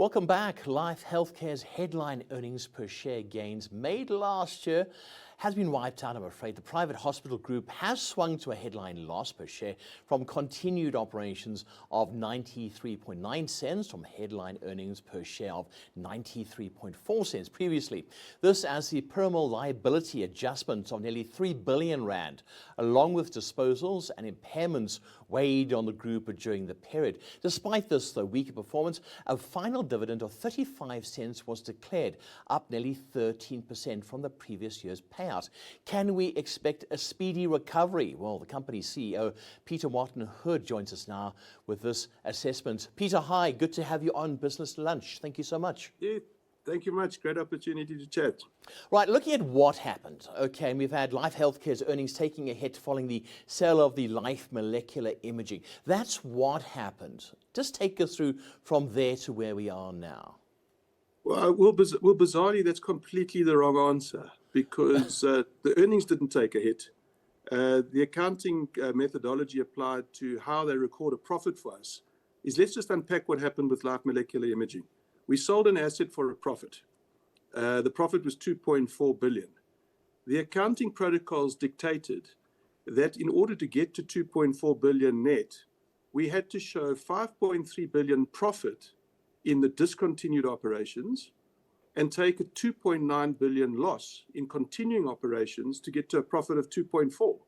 Welcome back. Life Healthcare's headline earnings per share gains made last year has been wiped out, I'm afraid. The private hospital group has swung to a headline loss per share from continued operations of 93.9 cents from headline earnings per share of 93.4 cents previously. This as the Pyramid liability adjustment of nearly 3 billion rand, along with disposals and impairments, weighed on the group during the period. Despite this, though, weaker performance, a final dividend of 35 cents was declared, up nearly 13% from the previous year's payout. Can we expect a speedy recovery? Well, the company's CEO, Peter Wharton-Hood, joins us now with this assessment. Peter, hi, good to have you on Business Lunch. Thank you so much. Yeah, thank you much. Great opportunity to chat. Right, looking at what happened, okay, and we've had Life Healthcare's earnings taking a hit following the sale of the Life Molecular Imaging. That's what happened. Just take us through from there to where we are now. Well, bizarrely, that's completely the wrong answer because the earnings didn't take a hit. The accounting methodology applied to how they record a profit for us is, let's just unpack what happened with Life Molecular Imaging. We sold an asset for a profit. The profit was 2.4 billion. The accounting protocols dictated that in order to get to 2.4 billion net, we had to show 5.3 billion profit in the discontinued operations and take a 2.9 billion loss in continuing operations to get to a profit of 2.4.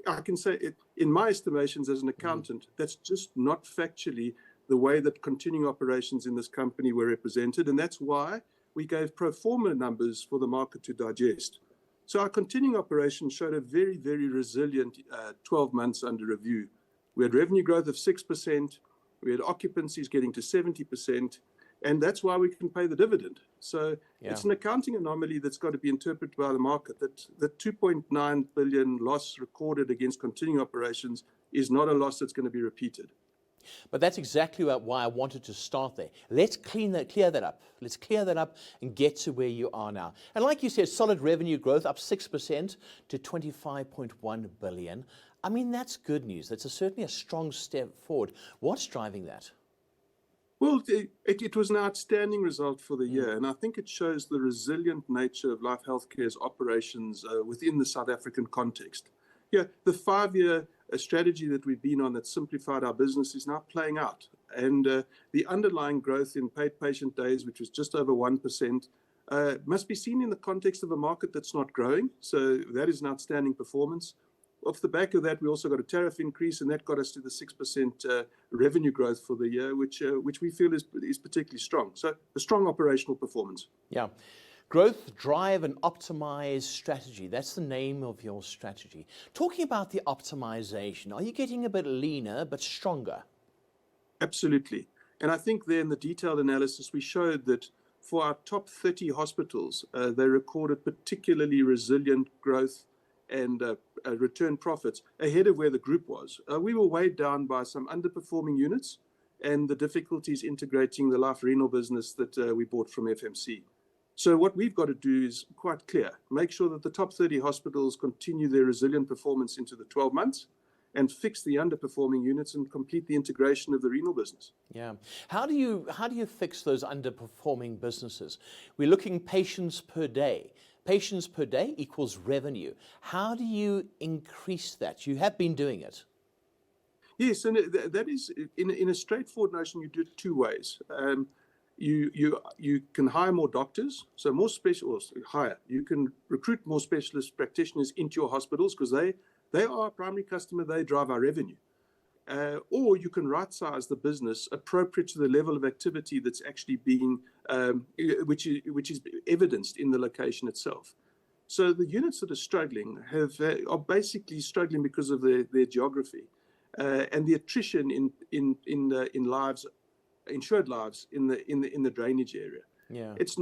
I can say, in my estimations as an accountant, that's just not factually the way that continuing operations in this company were represented, and that's why we gave pro forma numbers for the market to digest. So our continuing operations showed a very, very resilient 12 months under review. We had revenue growth of 6%, we had occupancies getting to 70%, and that's why we can pay the dividend. So it's an accounting anomaly that's got to be interpreted by the market, that the 2.9 billion loss recorded against continuing operations is not a loss that's going to be repeated. But that's exactly why I wanted to start there. Let's clear that up. Let's clear that up and get to where you are now. And like you said, solid revenue growth up 6% to 25.1 billion. I mean, that's good news. That's certainly a strong step forward. What's driving that? Well, it was an outstanding result for the year, and I think it shows the resilient nature of Life Healthcare's operations within the South African context. Yeah, the 5-year strategy that we've been on that simplified our business is now playing out. And the underlying growth in paid patient days, which was just over 1%, must be seen in the context of a market that's not growing. So that is an outstanding performance. Off the back of that, we also got a tariff increase, and that got us to the 6% revenue growth for the year, which we feel is particularly strong. So a strong operational performance. Yeah. Growth, drive, and optimize strategy. That's the name of your strategy. Talking about the optimization, are you getting a bit leaner but stronger? Absolutely. And I think there in the detailed analysis, we showed that for our top 30 hospitals, they recorded particularly resilient growth and return profits ahead of where the group was. We were weighed down by some underperforming units and the difficulties integrating the life renal business that we bought from FMC. So what we've got to do is quite clear. Make sure that the top 30 hospitals continue their resilient performance into the 12 months and fix the underperforming units and complete the integration of the renal business. Yeah. How do you fix those underperforming businesses? We're looking patients per day. Patients per day equals revenue. How do you increase that? You have been doing it. Yes, and that is, in a straightforward notion, you do it two ways. You can hire more doctors, so more specialists, hire. You can recruit more specialist practitioners into your hospitals because they are our primary customer, they drive our revenue. Or you can right-size the business appropriate to the level of activity that's actually being, which is evidenced in the location itself. So the units that are struggling are basically struggling because of their geography and the attrition in lives, insured lives in the drainage area. Yeah. It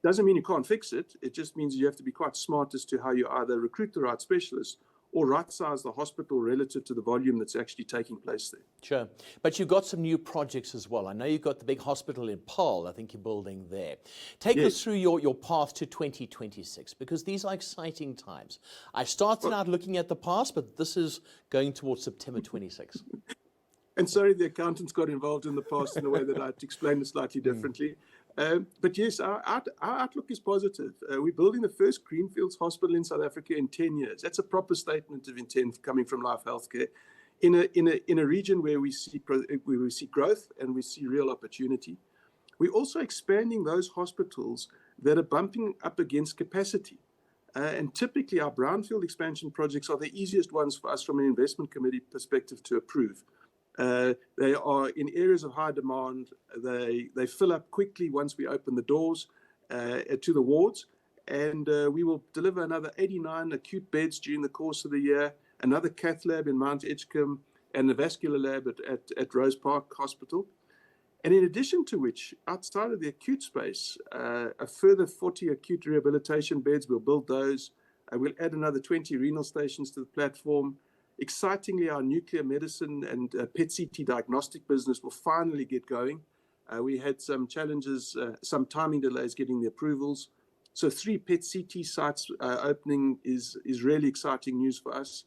doesn't mean you can't fix it. It just means you have to be quite smart as to how you either recruit the right specialists or right-size the hospital relative to the volume that's actually taking place there. Sure. But you've got some new projects as well. I know you've got the big hospital in Paarl, I think you're building there. Take us through your path to 2026, because these are exciting times. I started out looking at the past, but this is going towards September 26. And sorry, the accountants got involved in the past in a way that I had to explain it slightly differently. But yes, our outlook is positive. We're building the first greenfields hospital in South Africa in 10 years. That's a proper statement of intent coming from Life Healthcare in a region where we see growth and we see real opportunity. We're also expanding those hospitals that are bumping up against capacity. And typically our brownfield expansion projects are the easiest ones for us from an investment committee perspective to approve. They are in areas of high demand. They fill up quickly once we open the doors to the wards. And we will deliver another 89 acute beds during the course of the year, another cath lab in Mount Edgecombe, and the vascular lab at Rose Park Hospital. And in addition to which, outside of the acute space, a further 40 acute rehabilitation beds, we'll build those. We'll add another 20 renal stations to the platform. Excitingly, our nuclear medicine and PET-CT diagnostic business will finally get going. We had some challenges, some timing delays getting the approvals. So 3 PET-CT sites opening is really exciting news for us.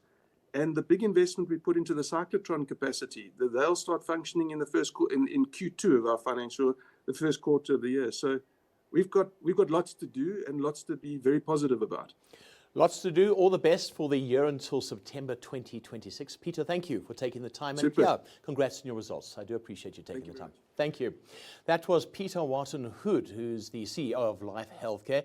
And the big investment we put into the cyclotron capacity, they'll start functioning in the in Q2 of our the first quarter of the year. So we've got lots to do and lots to be very positive about. Lots to do. All the best for the year until September 2026. Peter, thank you for taking the time. Super. And yeah, congrats on your results. I do appreciate you taking the time. Thank you. That was Peter Wharton-Hood, who's the CEO of Life Healthcare.